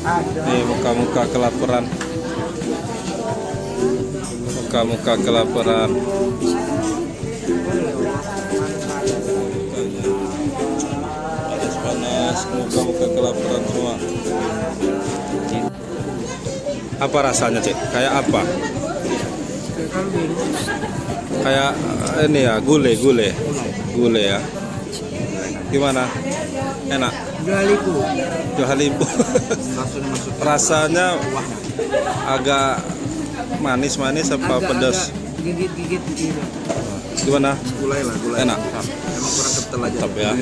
Nih muka-muka kelaparan. Muka-muka kelaparan. Panas-panas, muka-muka kelaparan semua. Apa rasanya, Cik? Kayak apa? Kayak ini ya, gule ya. Gimana? Enak? Johalipu. Rasanya agak manis-manis apa pedas? Gigit gitu. Gimana? Gulai. Enak. Emang kurang kental aja. Tetap ya.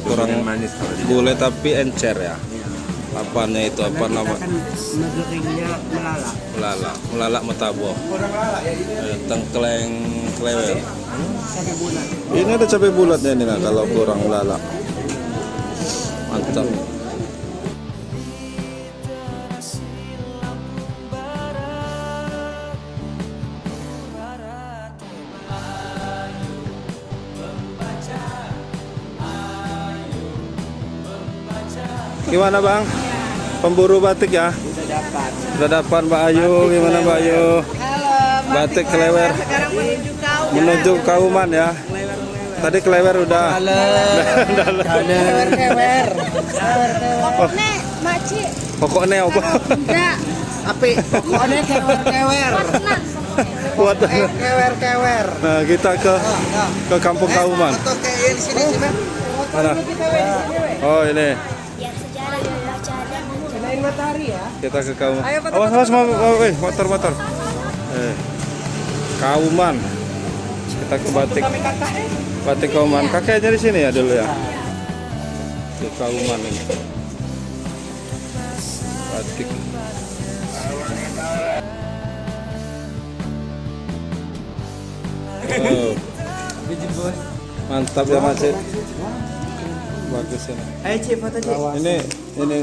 Kurang manis. gulai tapi encer ya. Apanya itu apa nama? Kan negerinya Melala metabo. Tengkleng klewer. cabai bulat. Ini ada cabai bulatnya nih nah, kalau kurang melala. Mantap. Gimana Bang? Pemburu batik ya? Sudah dapat Mbak Ayu. Gimana Mbak Ayu? Batik klewer. Sekarang Menuju Kauman ya. Tadi klewer udah. Kewer. pokoknya maci Pokoknya apa? enggak Api. Pokoknya kewer. Buat. Kewer. Nah, kita ke kampung Kauman. Foto kayak di sini sih, Bang. Mana? Oh, ini. Selain matahari ya. Kita ke Kauman. Awas, motor. Kauman. Kita ke Batik Kauman. Kakeknya di sini ya dulu ya. Di Kauman ini. Batik. Oh, Biji bos. mantap ya Mas. Bagus ini. Ayo Cik foto Cik. Ini